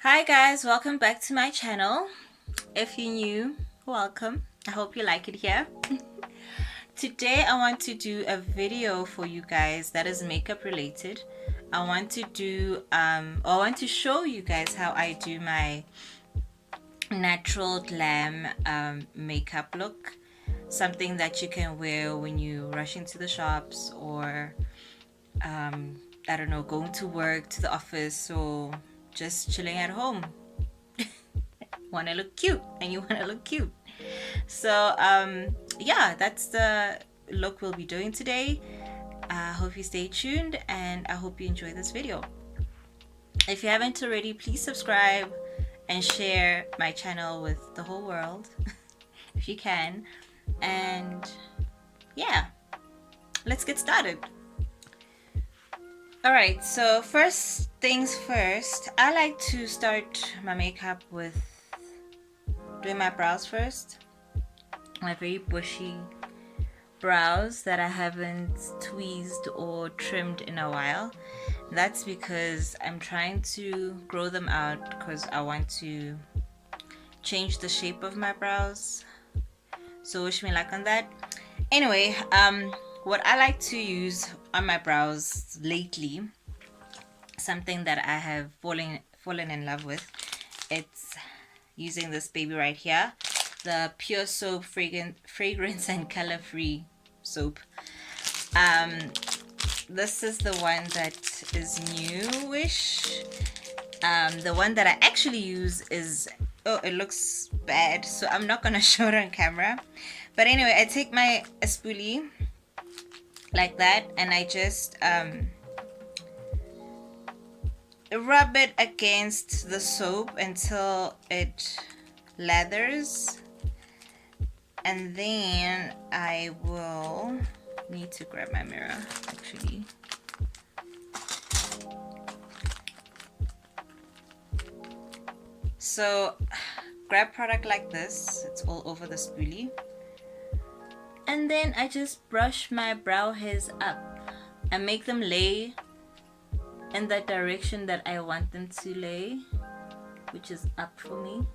Hi guys, welcome back to my channel. If you're new, welcome. I hope you like it here. Today I want to do a video for you guys that is makeup related. I want to show you guys how I do my natural glam makeup look. Something that you can wear when you rush into the shops or I don't know, going to work, to the office, or just chilling at home. Want to look cute and you want to look cute. So yeah, that's the look we'll be doing today. I hope you stay tuned and I hope you enjoy this video. If you haven't already, please subscribe and share my channel with the whole world if you can. And yeah, let's get started. Alright, so first things first, I like to start my makeup with doing my brows first. My very bushy brows that I haven't tweezed or trimmed in a while. That's because I'm trying to grow them out because I want to change the shape of my brows. So wish me luck on that. Anyway, what I like to use on my brows lately, something that I have fallen in love with, it's using this baby right here, the Pure Soap fragrance and color free soap. This is the one that is newish. The one that I actually use is, oh, it looks bad, so I'm not gonna show it on camera. But anyway, I take my spoolie like that and I just rub it against the soap until it lathers, and then I will need to grab my mirror actually. So grab product like this, it's all over the spoolie, and then I just brush my brow hairs up and make them lay in the direction that I want them to lay, which is up for me.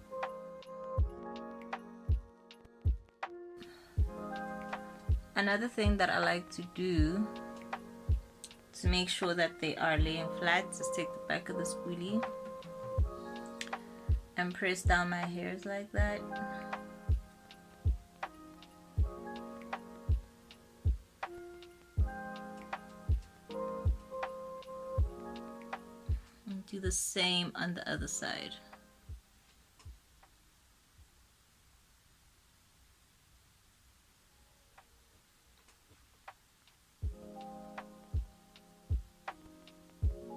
Another thing that I like to do to make sure that they are laying flat is take the back of the spoolie and press down my hairs like that. And do the same on the other side.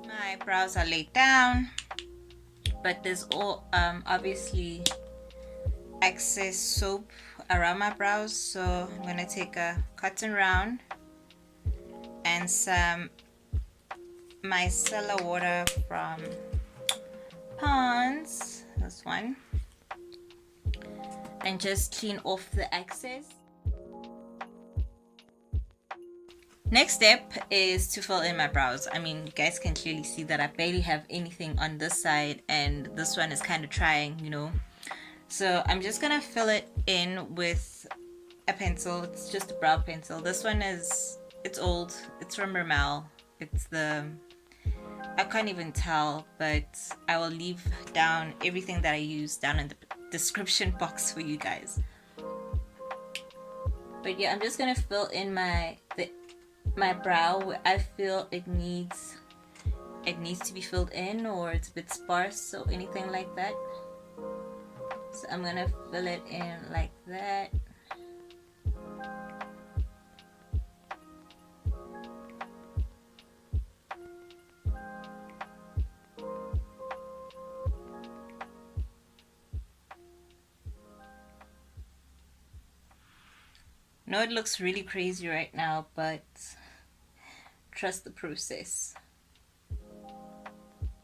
My brows are laid down, but there's all obviously excess soap around my brows, so I'm gonna take a cotton round and some micellar water from Ponds, this one, and just clean off the excess. Next step is to fill in my brows. I mean, you guys can clearly see that I barely have anything on this side and this one is kind of trying, you know. So I'm just gonna fill it in with a pencil. It's just a brow pencil. This one is, it's old. It's from Rimmel. It's the, I can't even tell, but I will leave down everything that I use down in the description box for you guys. But yeah, I'm just gonna fill in my brow where I feel it needs to be filled in, or it's a bit sparse or anything like that. So I'm gonna fill it in like that. I know it looks really crazy right now, but trust the process.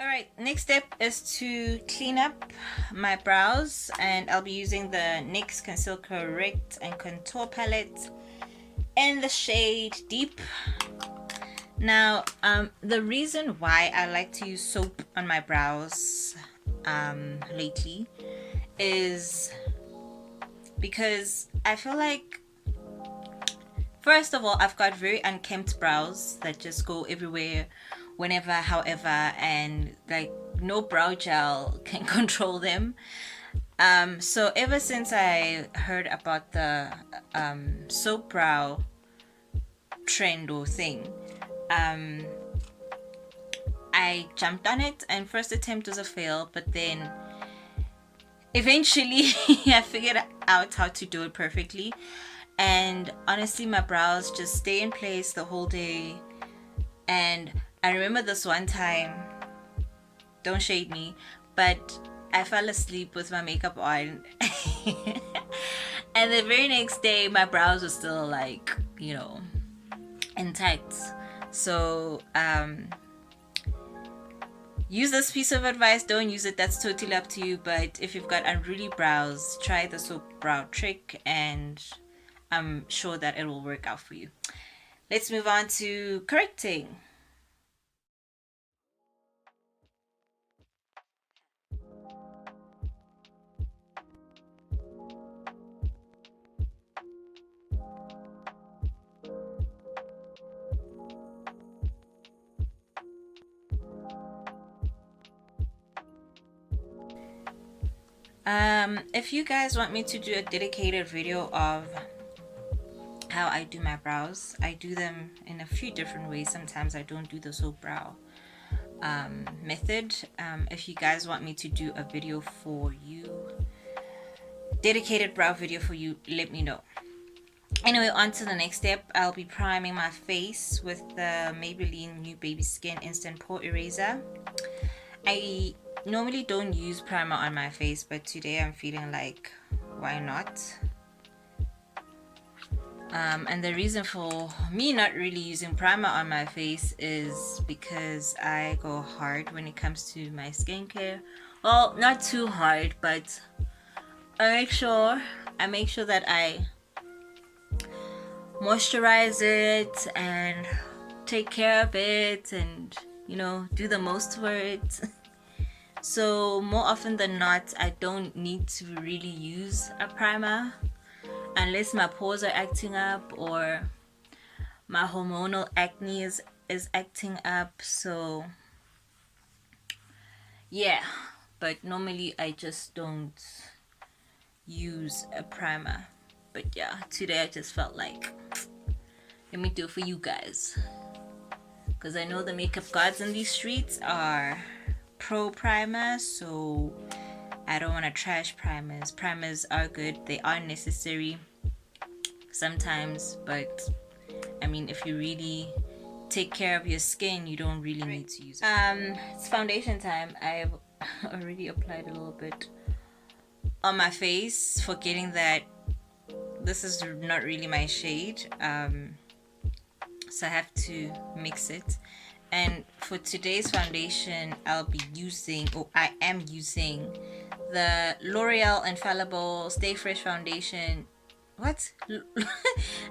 Alright, next step is to clean up my brows, and I'll be using the NYX Conceal Correct and Contour palette in the shade Deep. Now, the reason why I like to use soap on my brows lately is because I feel like, first of all, I've got very unkempt brows that just go everywhere, whenever, however, and like no brow gel can control them. So ever since I heard about the soap brow trend or thing, um, I jumped on it, and first attempt was a fail, but then eventually I figured out how to do it perfectly. And honestly, my brows just stay in place the whole day. And I remember this one time, don't shade me, but I fell asleep with my makeup on. And the very next day, my brows were still like, intact. So, use this piece of advice. Don't use it. That's totally up to you. But if you've got unruly brows, try the soap brow trick, and I'm sure that it will work out for you. Let's move on to correcting. If you guys want me to do a dedicated video of how I do my brows, I do them in a few different ways. Sometimes I don't do the soap brow method. If you guys want me to do a video for you, dedicated brow video for you, let me know. Anyway, on to the next step. I'll be priming my face with the Maybelline New Baby Skin Instant Pore Eraser. I normally don't use primer on my face, but today I'm feeling like, why not? And the reason for me not really using primer on my face is because I go hard when it comes to my skincare. Well, not too hard, but I make sure that I moisturize it and take care of it, and do the most for it. So more often than not, I don't need to really use a primer unless my pores are acting up or my hormonal acne is acting up. So yeah, but normally I just don't use a primer. But yeah, today I just felt like, let me do it for you guys, because I know the makeup gods in these streets are pro primer, so I don't want to trash primers. Primers are good, they are necessary sometimes, but I mean, if you really take care of your skin, you don't really need to use it. It's foundation time. I've already applied a little bit on my face, forgetting that this is not really my shade, so I have to mix it. And for today's foundation, I am using the L'Oreal Infallible Stay Fresh Foundation.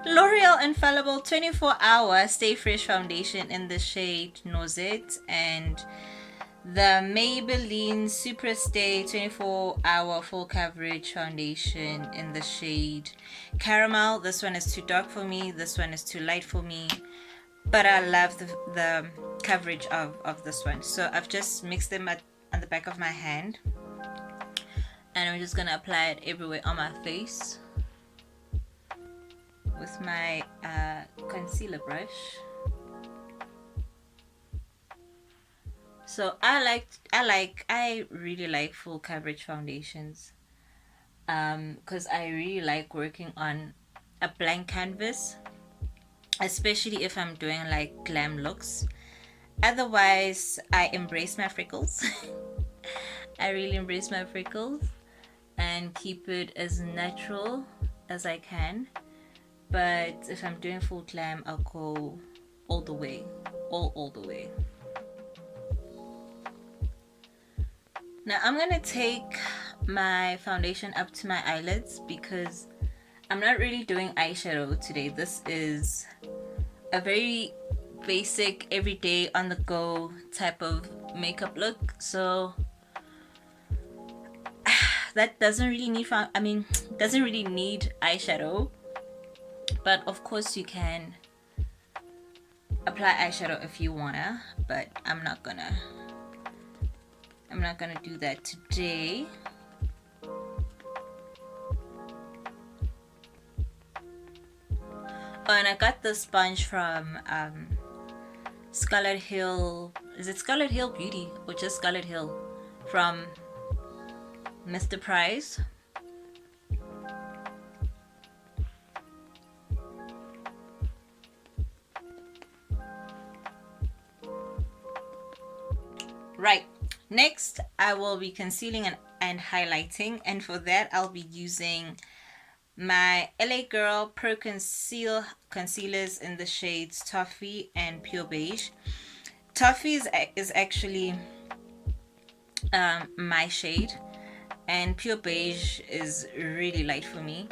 L'Oreal Infallible 24-hour Stay Fresh Foundation in the shade Noisette, and the Maybelline Super Stay 24-hour Full Coverage Foundation in the shade Caramel. This one is too dark for me, this one is too light for me, but I love the coverage of this one. So I've just mixed them on the back of my hand, and I'm just gonna apply it everywhere on my face with my concealer brush. So I really like full coverage foundations, because I really like working on a blank canvas, especially if I'm doing like glam looks. Otherwise, I embrace my freckles. I really embrace my freckles and keep it as natural as I can. But if I'm doing full glam, I'll go all the way, all the way. Now I'm gonna take my foundation up to my eyelids, because I'm not really doing eyeshadow today. This is a very basic, everyday, on the go type of makeup look. So that doesn't really need doesn't really need eyeshadow, but of course you can apply eyeshadow if you wanna, but I'm not gonna do that today. Oh, and I got the sponge from Scarlet Hill. Is it Scarlet Hill Beauty or just Scarlet Hill? From Mr. Price. Right, next I will be concealing and highlighting, and for that I'll be using my LA Girl Pro concealers in the shades Toffee and Pure Beige. Toffee is actually my shade, and Pure Beige is really light for me.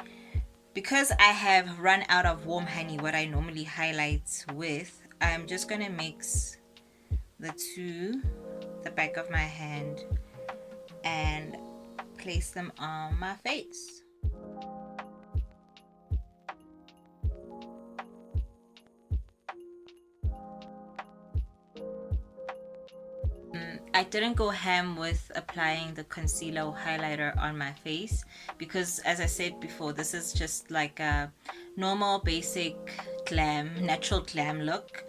Because I have run out of warm honey, what I normally highlight with, I'm just gonna mix the two, the back of my hand, and place them on my face. I didn't go ham with applying the concealer or highlighter on my face because, as I said before, this is just like a normal basic glam, natural glam look.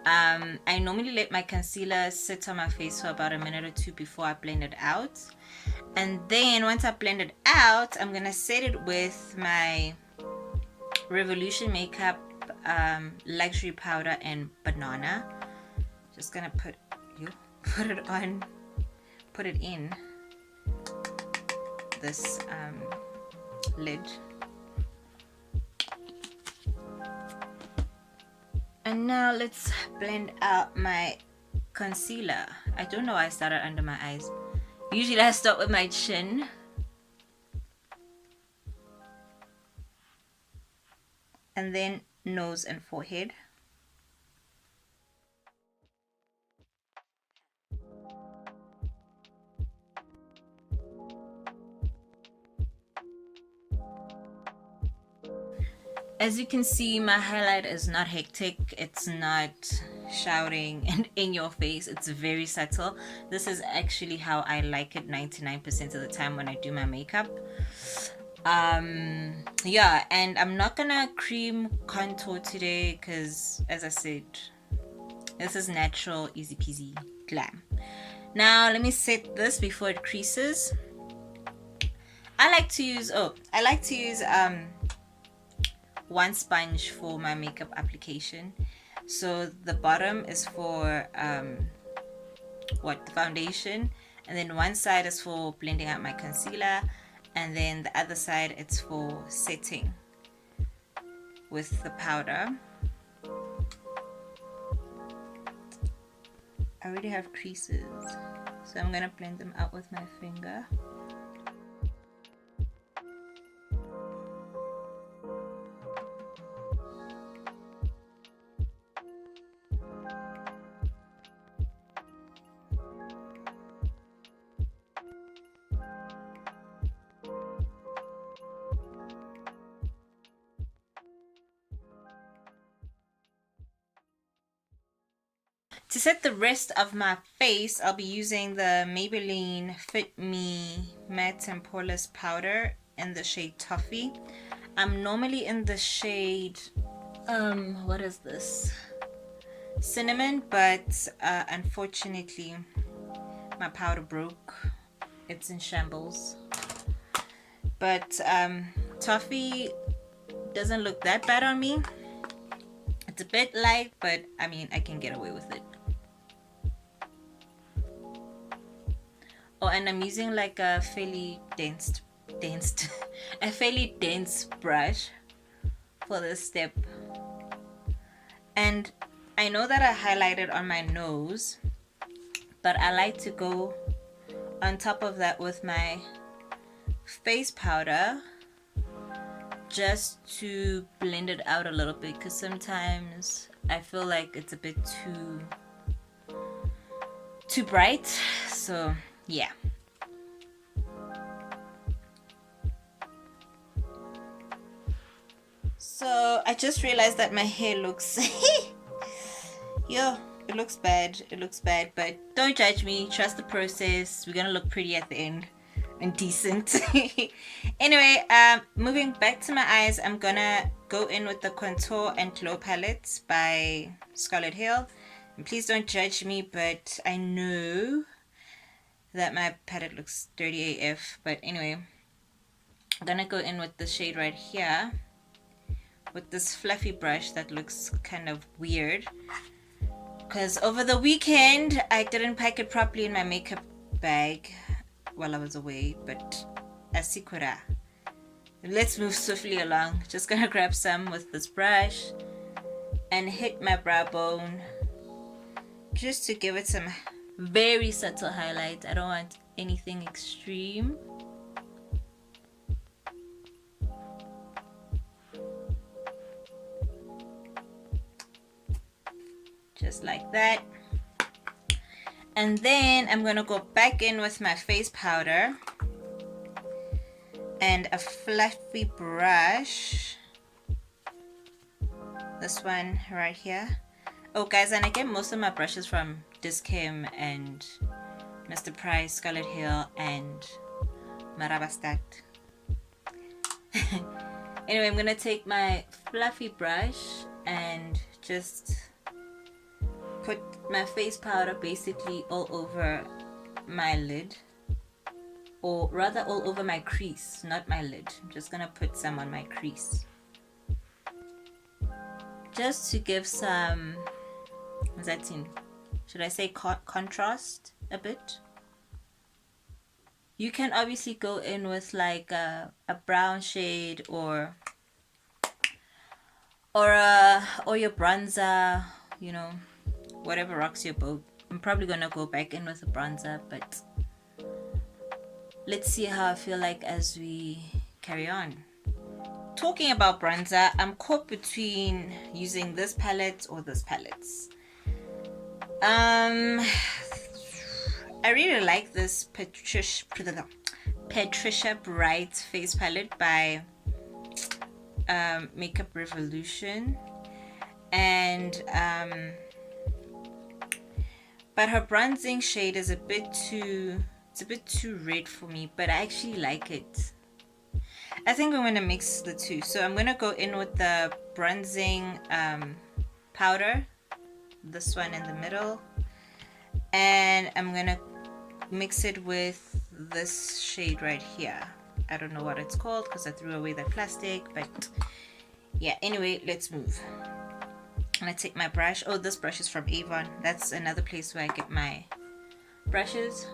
I normally let my concealer sit on my face for about a minute or two before I blend it out, and then once I blend it out, I'm gonna set it with my Revolution Makeup luxury powder and banana. Just gonna put it in this lid, and now let's blend out my concealer. I don't know why I started under my eyes. Usually I start with my chin. And then nose and forehead. As you can see, my highlight is not hectic. It's not shouting and in your face. It's very subtle. This is actually how I like it 99% of the time when I do my makeup. Yeah, and I'm not gonna cream contour today because, as I said, this is natural, easy peasy glam. Now let me set this before it creases. I like to use one sponge for my makeup application. So the bottom is for the foundation, and then one side is for blending out my concealer, and then the other side it's for setting with the powder. I already have creases, so I'm gonna blend them out with my finger. To set the rest of my face, I'll be using the Maybelline Fit Me Matte and Poreless Powder in the shade Toffee. I'm normally in the shade, what is this? Cinnamon, but unfortunately my powder broke. It's in shambles. But Toffee doesn't look that bad on me. It's a bit light, but I mean, I can get away with it. Oh, and I'm using like a fairly dense a fairly dense brush for this step. And I know that I highlighted on my nose, but I like to go on top of that with my face powder just to blend it out a little bit, because sometimes I feel like it's a bit too bright. So yeah. So I just realized that my hair looks yeah, it looks bad. It looks bad, but don't judge me. Trust the process. We're gonna look pretty at the end and decent. Anyway, moving back to my eyes, I'm gonna go in with the Contour and Glow palette by Scarlet Hill. And please don't judge me, but I know that my palette looks dirty AF. But anyway, I'm gonna go in with the shade right here with this fluffy brush that looks kind of weird because over the weekend I didn't pack it properly in my makeup bag while I was away, but asikura. Let's move swiftly along. Just gonna grab some with this brush and hit my brow bone just to give it some very subtle highlight. I don't want anything extreme. Just like that. And then I'm gonna go back in with my face powder and a fluffy brush. This one right here. Oh guys, and I get most of my brushes from Discam and Mr. Price, Scarlet Hill, and Marabastat. Anyway, I'm gonna take my fluffy brush and just put my face powder basically all over my lid, or rather all over my crease, not my lid. I'm just gonna put some on my crease just to give some, what's that in? Should I say contrast a bit? You can obviously go in with like a brown shade or your bronzer, you know, whatever rocks your boat. I'm probably gonna go back in with a bronzer, but let's see how I feel like as we carry on. Talking about bronzer, I'm caught between using this palette or this palette. I really like this Patricia Bright face palette by Makeup Revolution, and but her bronzing shade is a bit too red for me, but I actually like it. I think I'm gonna mix the two. So I'm gonna go in with the bronzing powder, this one in the middle, and I'm gonna mix it with this shade right here. I don't know what it's called because I threw away the plastic, but yeah, anyway, let's move. I'm gonna take my brush. Oh, this brush is from Avon. That's another place where I get my brushes,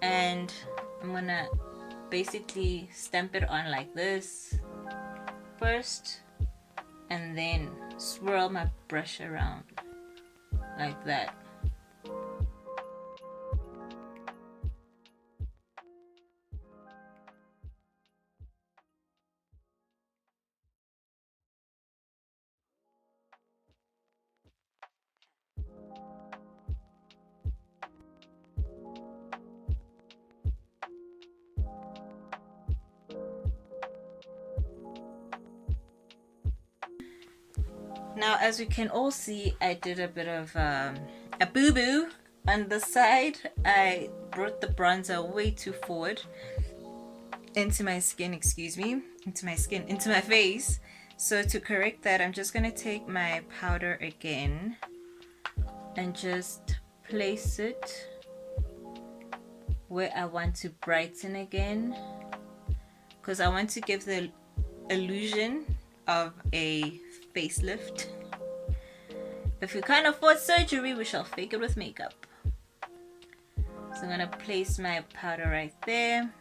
and I'm gonna basically stamp it on like this first, and then swirl my brush around like that. Now, as you can all see, I did a bit of a boo-boo on the side. I brought the bronzer way too forward into my skin, into my face. So to correct that, I'm just gonna take my powder again and just place it where I want to brighten again, because I want to give the illusion of a facelift. If we can't afford surgery, we shall fake it with makeup. So I'm gonna place my powder right there,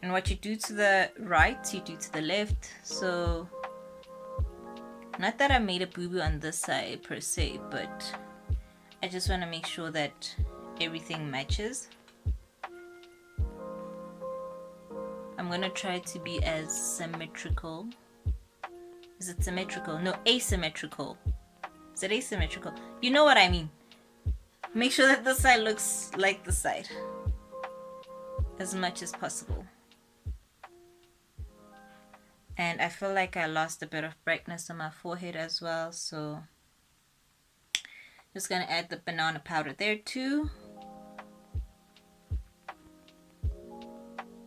and what you do to the right, you do to the left. So not that I made a boo-boo on this side per se, but I just want to make sure that everything matches. I'm gonna try to be as symmetrical. Is it symmetrical? No, asymmetrical. Is it asymmetrical? You know what I mean. Make sure that this side looks like the side as much as possible. And I feel like I lost a bit of brightness on my forehead as well, so just gonna add the banana powder there too.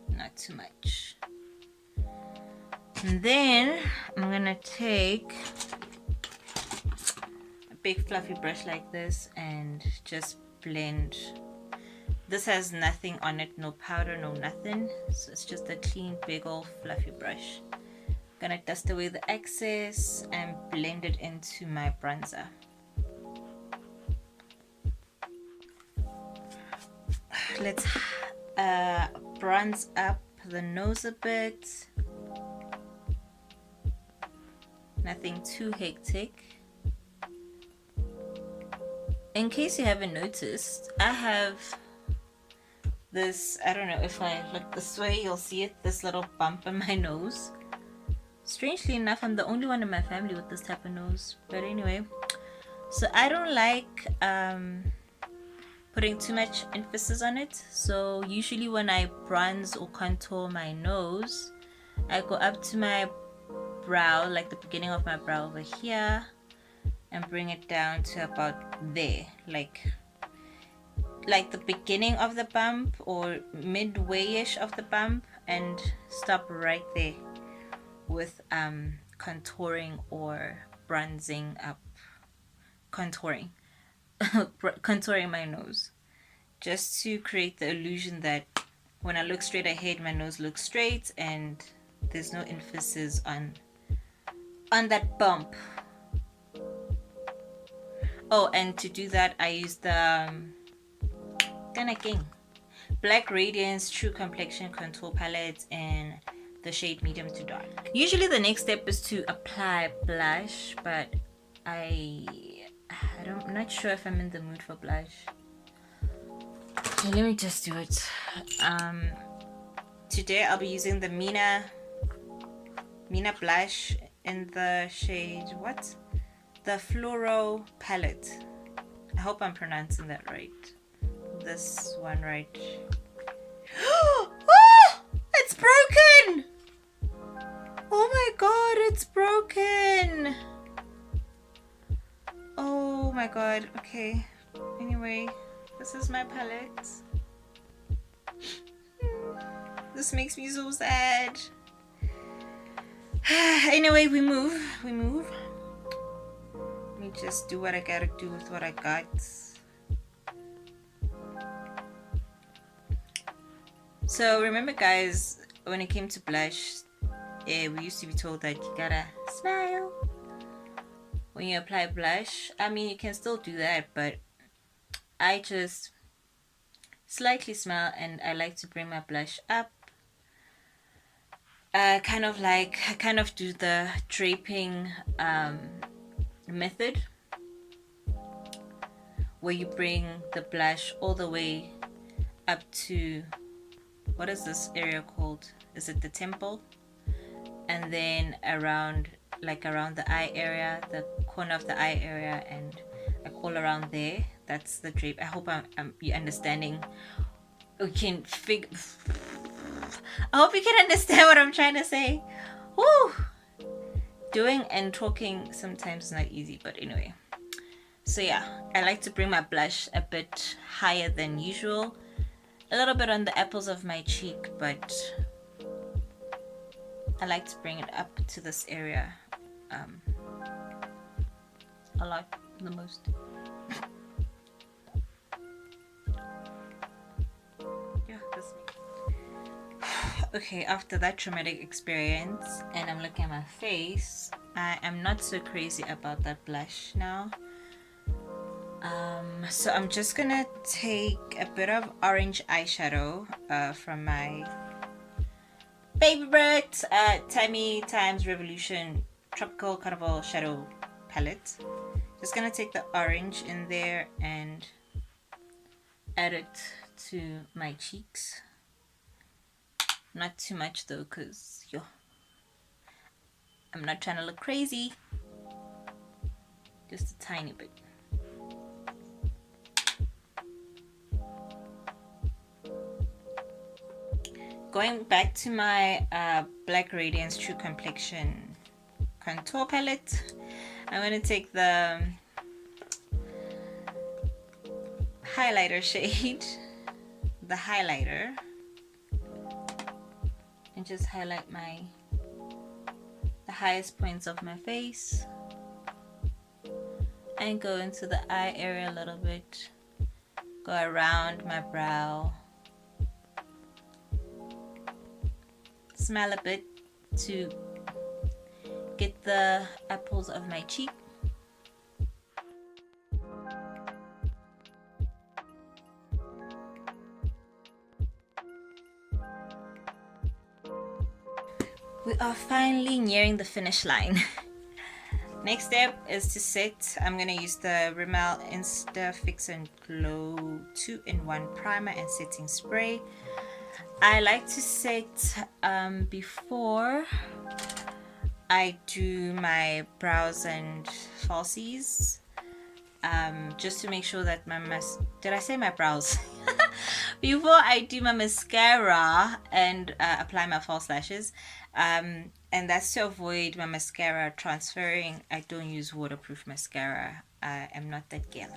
Not too much. And then I'm gonna take a big fluffy brush like this and just blend. This has nothing on it, no powder, no nothing, so it's just a clean big old fluffy brush. Gonna dust away the excess and blend it into my bronzer. Let's bronze up the nose a bit. Nothing too hectic. In case you haven't noticed, I have this, I don't know if I look this way, you'll see it, this little bump in my nose. Strangely enough, I'm the only one in my family with this type of nose. But anyway, so I don't like putting too much emphasis on it. So usually when I bronze or contour my nose, I go up to my brow, like the beginning of my brow over here, and bring it down to about there, like the beginning of the bump or midway-ish of the bump, and stop right there with contouring or bronzing up, contouring my nose, just to create the illusion that when I look straight ahead, my nose looks straight and there's no emphasis on that bump. Oh, and to do that, I use the Black Radiance True Complexion Contour Palette in the shade medium to dark. Usually the next step is to apply blush, but I'm not sure if I'm in the mood for blush. So let me just do it. Today I'll be using the Mina blush in the shade the Fluoro palette. I hope I'm pronouncing that right. This one right. Oh, it's broken! Oh my god, it's broken! Oh my god, okay. Anyway, this is my palette. This makes me so sad. Anyway, we move. Let me just do what I gotta do with what I got. So remember guys, when it came to blush, we used to be told that you gotta smile when you apply blush. I mean, you can still do that, but I just slightly smile and I like to bring my blush up. I kind of do the draping method, where you bring the blush all the way up to, what is this area called? Is it the temple? And then around the eye area, the corner of the eye area, and like all around there. That's the drape. I hope you're understanding. I hope you can understand what I'm trying to say. Woo! Doing and talking sometimes is not easy, but anyway. So yeah, I like to bring my blush a bit higher than usual. A little bit on the apples of my cheek, but I like to bring it up to this area a lot, the most. Yeah, that's me. Okay, after that traumatic experience, and I'm looking at my face, I am not so crazy about that blush now. So I'm just gonna take a bit of orange eyeshadow from my favorite Tammy Times Revolution Tropical Carnival Shadow Palette. Just gonna take the orange in there and add it to my cheeks. Not too much though, because I'm not trying to look crazy. Just a tiny bit. going back to my Black Radiance True Complexion contour palette, I'm going to take the highlighter shade, the highlighter, and just highlight the highest points of my face and go into the eye area a little bit, go around my brow, smile a bit to get the apples of my cheek. We are finally nearing the finish line. Next step is to set. I'm going to use the Rimmel Insta Fix and Glow 2-in-1 primer and setting spray. I like to set before I do my brows and falsies, just to make sure that did I say my brows? Before I do my mascara and apply my false lashes, and that's to avoid my mascara transferring. I don't use waterproof mascara. I am not that girl.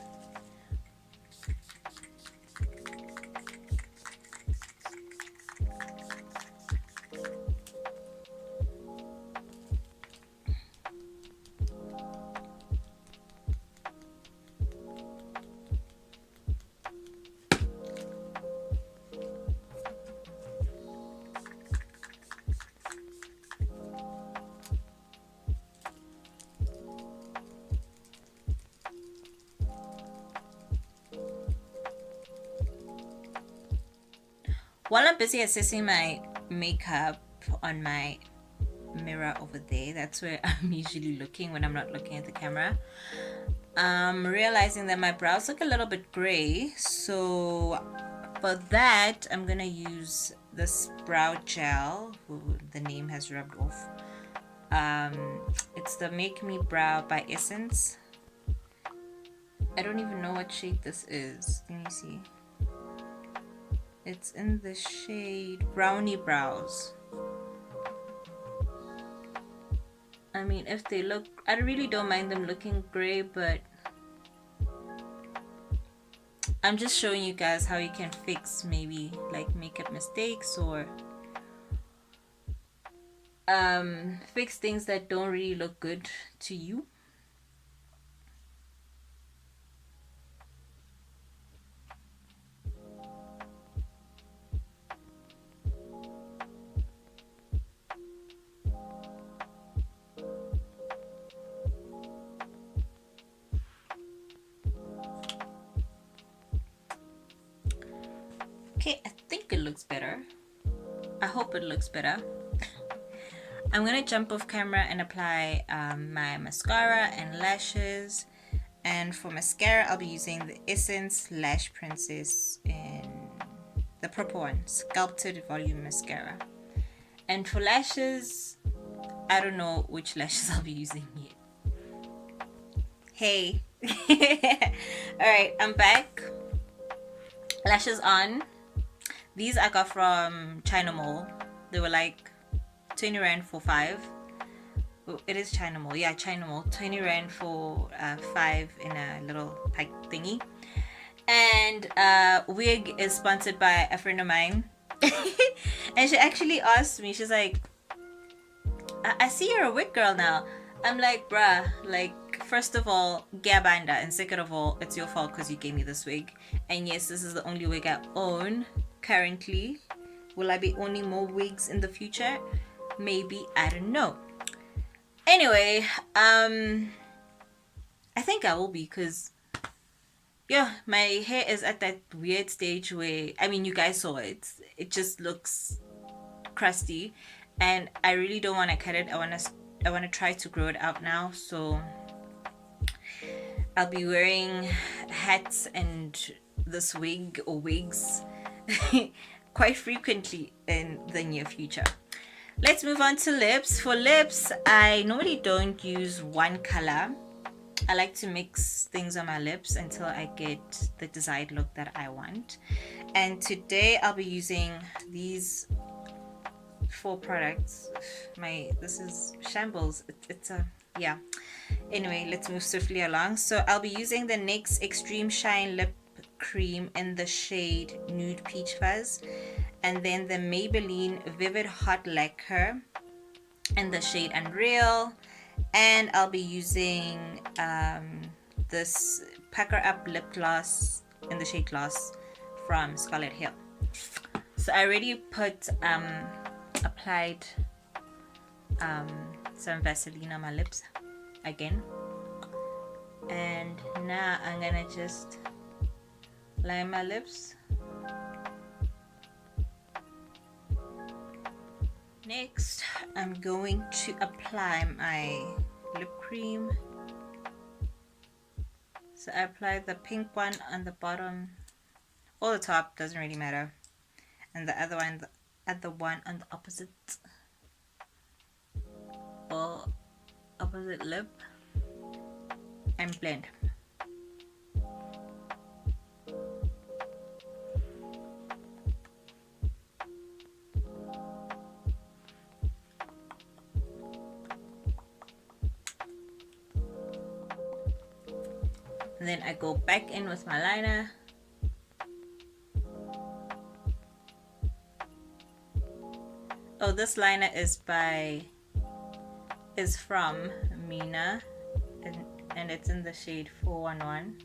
While I'm busy assessing my makeup on my mirror over there, that's where I'm usually looking when I'm not looking at the camera, I'm realizing that my brows look a little bit gray. So for that, I'm gonna use this brow gel, the name has rubbed off. It's the Make Me Brow by Essence. I don't even know what shade this is. Can you see? It's in the shade Brownie Brows. I mean, if they look, I really don't mind them looking gray, but I'm just showing you guys how you can fix maybe like makeup mistakes or fix things that don't really look good to you. Okay, I think it looks better. I hope it looks better. I'm gonna jump off camera and apply my mascara and lashes. And for mascara, I'll be using the Essence Lash Princess in the purple one, Sculpted Volume Mascara. And for lashes, I don't know which lashes I'll be using yet. Hey. Alright, I'm back. Lashes on. These I got from China Mall. They were like 20 Rand for 5. Oh, it is China Mall. Yeah, China Mall. 20 Rand for 5 in a little pack thingy. And wig is sponsored by a friend of mine. And she actually asked me, she's like, I see you're a wig girl now. I'm like, bruh, like, first of all, Gabanda, and second of all, it's your fault because you gave me this wig. And yes, this is the only wig I own currently. Will I be owning more wigs in the future? Maybe, I don't know. Anyway, I think I will be, because yeah, my hair is at that weird stage where, I mean, you guys saw it. It just looks crusty, and I really don't want to cut it. I want to try to grow it out now. So I'll be wearing hats and this wig or wigs quite frequently in the near future. Let's move on to lips. For lips, I normally don't use one color. I like to mix things on my lips until I get the desired look that I want. And today I'll be using these 4 products. This is shambles. It's a, yeah. Anyway, let's move swiftly along. So I'll be using the NYX Extreme Shine Lip Cream in the shade Nude Peach Fuzz, and then the Maybelline Vivid Hot Lacquer in the shade Unreal, and I'll be using this Pucker Up Lip Gloss in the shade Gloss from Scarlet Hill. So I already applied some Vaseline on my lips again, and now I'm gonna just line my lips. Next, I'm going to apply my lip cream. So I applied the pink one on the bottom, or the top, doesn't really matter, and the other one, on the opposite lip, and blend. And then I go back in with my liner. Oh, this liner is from Mina, and it's in the shade 411.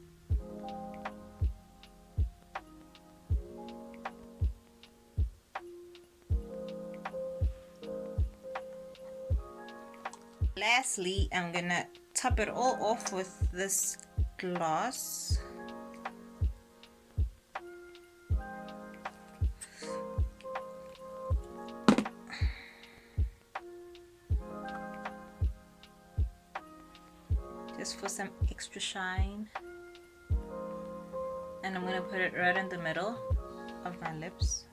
Lastly, I'm gonna top it all off with this gloss. Just for some extra shine. And I'm gonna put it right in the middle of my lips.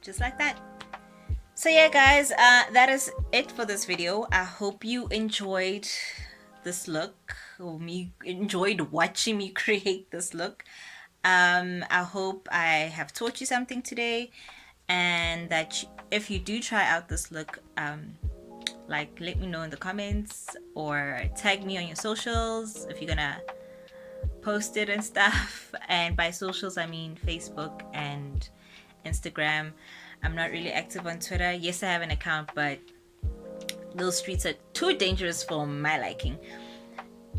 Just like that. So yeah guys, that is it for this video. I hope you enjoyed this look, or enjoyed watching me create this look. I hope I have taught you something today, and that if you do try out this look, like, let me know in the comments, or tag me on your socials if you're gonna post it and stuff. And by socials I mean Facebook and Instagram. I'm not really active on Twitter. Yes, I have an account, but those streets are too dangerous for my liking.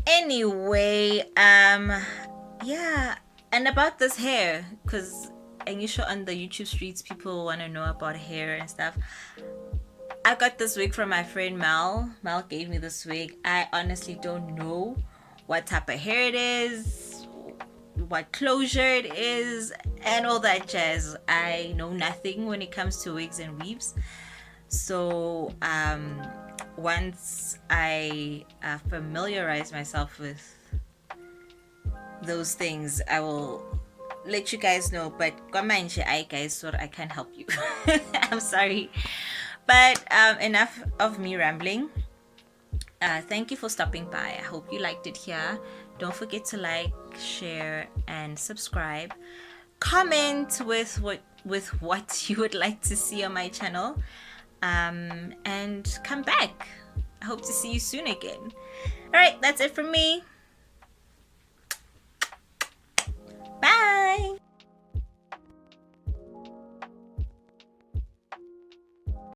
Anyway, yeah, and about this hair, because usually on the YouTube streets people want to know about hair and stuff. I got this wig from my friend Mel. Mel gave me this wig. I honestly don't know what type of hair it is, what closure it is, and all that jazz. I know nothing when it comes to wigs and weaves. So once I familiarize myself with those things, I will let you guys know. But guys, so I can't help you. I'm sorry. But enough of me rambling. Thank you for stopping by. I hope you liked it here. Don't forget to like, share, and subscribe. Comment with what you would like to see on my channel, and come back. I hope to see you soon again. All right, that's it from me.